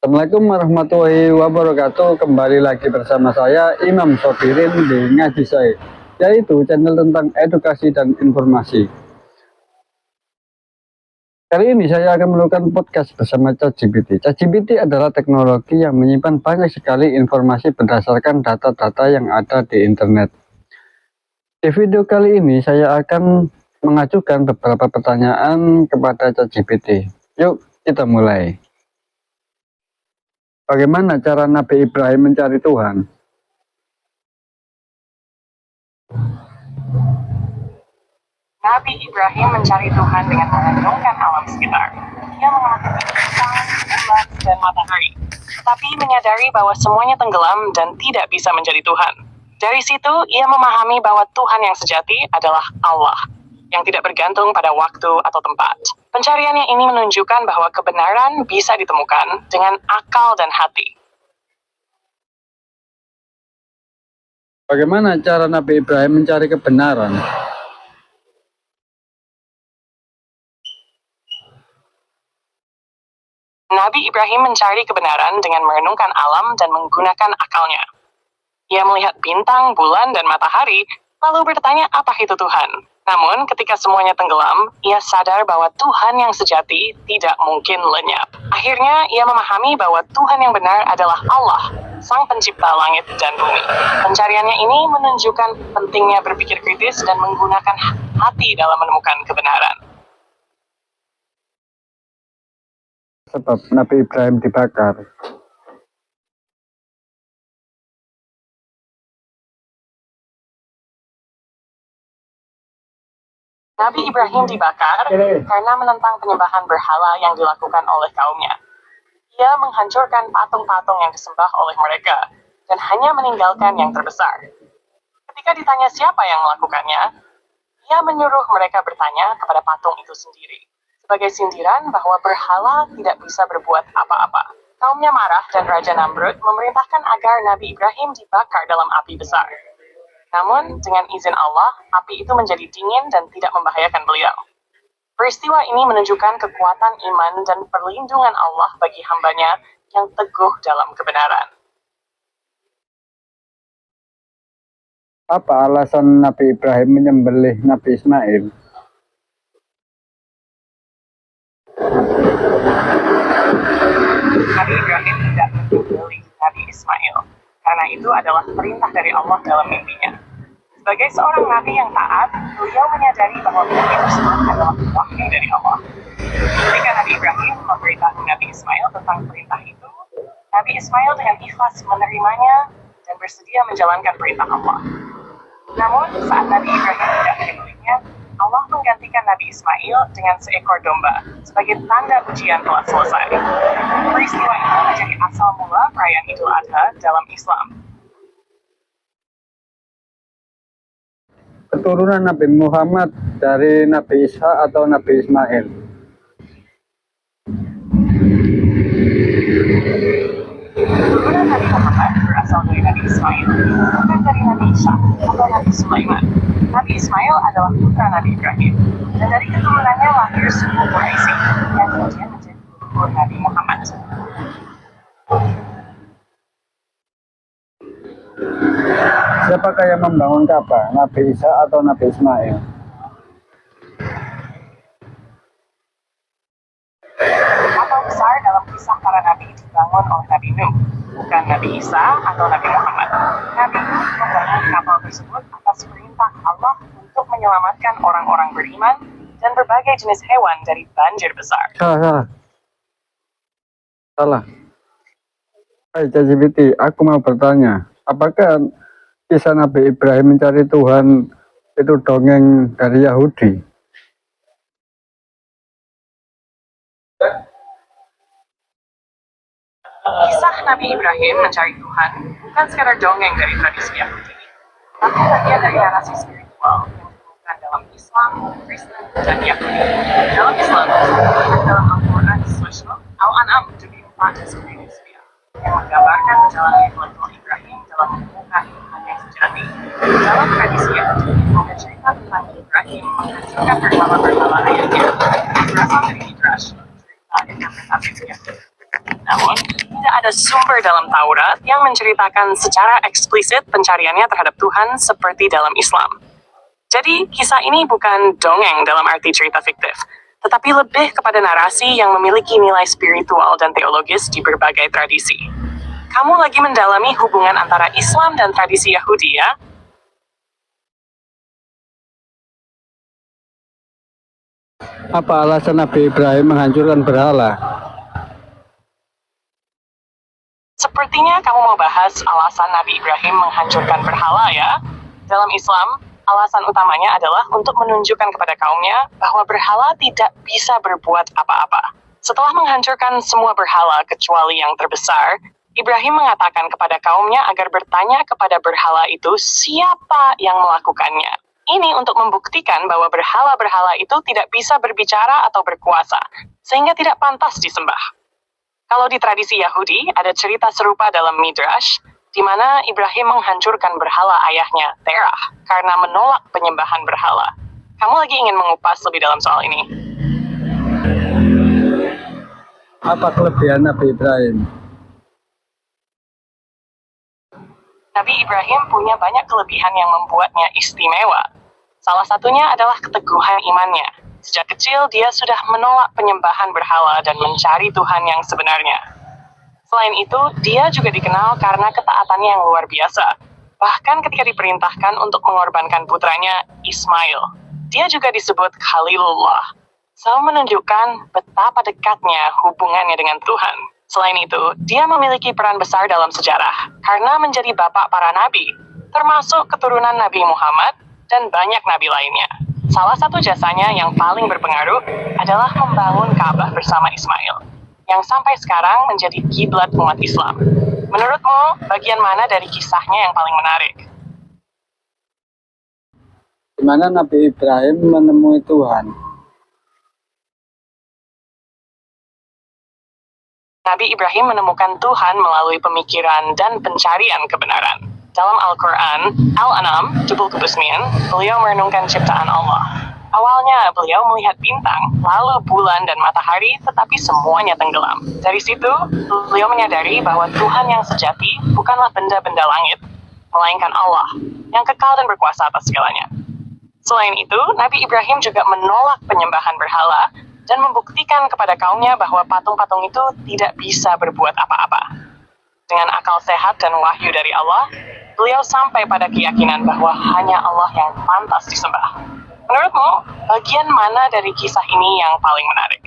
Assalamualaikum warahmatullahi wabarakatuh. Kembali lagi bersama saya Imam Sobirin di Ngaji Saya, yaitu channel tentang edukasi dan informasi. Kali ini saya akan melakukan podcast bersama ChatGPT. ChatGPT adalah teknologi yang menyimpan banyak sekali informasi berdasarkan data-data yang ada di internet. Di video kali ini saya akan mengajukan beberapa pertanyaan kepada ChatGPT. Yuk kita mulai. Bagaimana cara Nabi Ibrahim mencari Tuhan? Nabi Ibrahim mencari Tuhan dengan merenungkan alam sekitar. Ia mengamati bintang, bulan, dan matahari, tetapi menyadari bahwa semuanya tenggelam dan tidak bisa menjadi Tuhan. Dari situ, ia memahami bahwa Tuhan yang sejati adalah Allah, yang tidak bergantung pada waktu atau tempat. Pencariannya ini menunjukkan bahwa kebenaran bisa ditemukan dengan akal dan hati. Bagaimana cara Nabi Ibrahim mencari kebenaran? Nabi Ibrahim mencari kebenaran dengan merenungkan alam dan menggunakan akalnya. Ia melihat bintang, bulan, dan matahari, lalu bertanya apa itu Tuhan. Namun, ketika semuanya tenggelam, ia sadar bahwa Tuhan yang sejati tidak mungkin lenyap. Akhirnya, ia memahami bahwa Tuhan yang benar adalah Allah, Sang Pencipta langit dan bumi. Pencariannya ini menunjukkan pentingnya berpikir kritis dan menggunakan hati dalam menemukan kebenaran. Sebab Nabi Ibrahim dibakar. Nabi Ibrahim dibakar karena menentang penyembahan berhala yang dilakukan oleh kaumnya. Ia menghancurkan patung-patung yang disembah oleh mereka, dan hanya meninggalkan yang terbesar. Ketika ditanya siapa yang melakukannya, ia menyuruh mereka bertanya kepada patung itu sendiri, sebagai sindiran bahwa berhala tidak bisa berbuat apa-apa. Kaumnya marah dan Raja Namrud memerintahkan agar Nabi Ibrahim dibakar dalam api besar. Namun, dengan izin Allah, api itu menjadi dingin dan tidak membahayakan beliau. Peristiwa ini menunjukkan kekuatan iman dan perlindungan Allah bagi hambanya yang teguh dalam kebenaran. Apa alasan Nabi Ibrahim menyembelih Nabi Ismail? Nabi Ibrahim tidak menyembelih Nabi Ismail, karena itu adalah perintah dari Allah dalam mimpinya. Sebagai seorang nabi yang taat, beliau menyadari bahwa mimpi tersebut adalah wahyu dari Allah. Ketika Nabi Ibrahim memberitahu Nabi Ismail tentang perintah itu, Nabi Ismail dengan ikhlas menerimanya dan bersedia menjalankan perintah Allah. Namun, saat Nabi Ibrahim tidak menyembelihnya, Allah menggantikan Nabi Ismail dengan seekor domba sebagai tanda ujian telah selesai. Peristiwa itu menjadi asal mula perayaan Idul Adha dalam Islam. Keturunan Nabi Muhammad dari Nabi Isa atau Nabi Ismail? Keturunan Nabi Muhammad berasal dari Nabi Ismail, bukan dari Nabi Isa atau Nabi Sulaiman. Nabi Ismail adalah putra Nabi Ibrahim, dan dari keturunannya lahir suku Quraisy yang kemudian menjadi leluhur Nabi Muhammad. Siapakah yang membangun Ka'bah, Nabi Isa atau Nabi Ismail? Kapal besar dalam kisah para nabi dibangun oleh Nabi Nuh, bukan Nabi Isa atau Nabi Muhammad. Nabi Nuh membangun kapal tersebut atas perintah Allah untuk menyelamatkan orang-orang beriman dan berbagai jenis hewan dari banjir besar. Salah. Hai ChatGPT, aku mau bertanya, apakah kisah Nabi Ibrahim mencari Tuhan itu dongeng dari Yahudi? Kisah Nabi Ibrahim mencari Tuhan bukan sekadar dongeng dari tradisi Yahudi, tapi bagian dari narasi spiritual yang ditemukan dalam Islam, Kristen, dan Yahudi. Dalam Islam, dalam Al-Quran Surat Al-An'am 74-9 yang menggambarkan perjalanan intelektual Ibrahim dalam menemukan Tuhan yang sejati. Dalam tradisi Yahudi, ada cerita tentang Ibrahim menghancurkan berhala-berhala ayahnya, berasal dari Midrash, cerita interpretatif Yahudi. Namun, tidak ada sumber dalam Taurat yang menceritakan secara eksplisit pencariannya terhadap Tuhan seperti dalam Islam. Jadi, kisah ini bukan dongeng dalam arti cerita fiktif, tetapi lebih kepada narasi yang memiliki nilai spiritual dan teologis di berbagai tradisi. Kamu lagi mendalami hubungan antara Islam dan tradisi Yahudi, ya? Apa alasan Nabi Ibrahim menghancurkan berhala? Sepertinya kamu mau bahas alasan Nabi Ibrahim menghancurkan berhala, ya? Dalam Islam, alasan utamanya adalah untuk menunjukkan kepada kaumnya bahwa berhala tidak bisa berbuat apa-apa. Setelah menghancurkan semua berhala kecuali yang terbesar, Ibrahim mengatakan kepada kaumnya agar bertanya kepada berhala itu siapa yang melakukannya. Ini untuk membuktikan bahwa berhala-berhala itu tidak bisa berbicara atau berkuasa, sehingga tidak pantas disembah. Kalau di tradisi Yahudi, ada cerita serupa dalam Midrash, di mana Ibrahim menghancurkan berhala ayahnya, Terah, karena menolak penyembahan berhala. Kamu lagi ingin mengupas lebih dalam soal ini? Apa kelebihan Nabi Ibrahim? Nabi Ibrahim punya banyak kelebihan yang membuatnya istimewa. Salah satunya adalah keteguhan imannya. Sejak kecil, dia sudah menolak penyembahan berhala dan mencari Tuhan yang sebenarnya. Selain itu, dia juga dikenal karena ketaatannya yang luar biasa. Bahkan ketika diperintahkan untuk mengorbankan putranya, Ismail, dia juga disebut Khalilullah. Menunjukkan betapa dekatnya hubungannya dengan Tuhan. Selain itu, dia memiliki peran besar dalam sejarah karena menjadi bapak para nabi, termasuk keturunan Nabi Muhammad dan banyak nabi lainnya. Salah satu jasanya yang paling berpengaruh adalah membangun Ka'bah bersama Ismail, yang sampai sekarang menjadi kiblat umat Islam. Menurutmu, bagian mana dari kisahnya yang paling menarik? Di mana Nabi Ibrahim menemui Tuhan? Nabi Ibrahim menemukan Tuhan melalui pemikiran dan pencarian kebenaran. Dalam Al-Quran, Al-An'am, 79, beliau merenungkan ciptaan Allah. Awalnya, beliau melihat bintang, lalu bulan dan matahari, tetapi semuanya tenggelam. Dari situ, beliau menyadari bahwa Tuhan yang sejati bukanlah benda-benda langit, melainkan Allah, yang kekal dan berkuasa atas segalanya. Selain itu, Nabi Ibrahim juga menolak penyembahan berhala, dan membuktikan kepada kaumnya bahwa patung-patung itu tidak bisa berbuat apa-apa. Dengan akal sehat dan wahyu dari Allah, beliau sampai pada keyakinan bahwa hanya Allah yang pantas disembah. Menurutmu, bagian mana dari kisah ini yang paling menarik?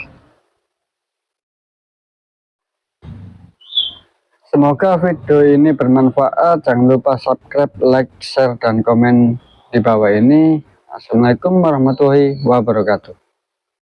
Semoga video ini bermanfaat. Jangan lupa subscribe, like, share, dan komen di bawah ini. Assalamualaikum warahmatullahi wabarakatuh.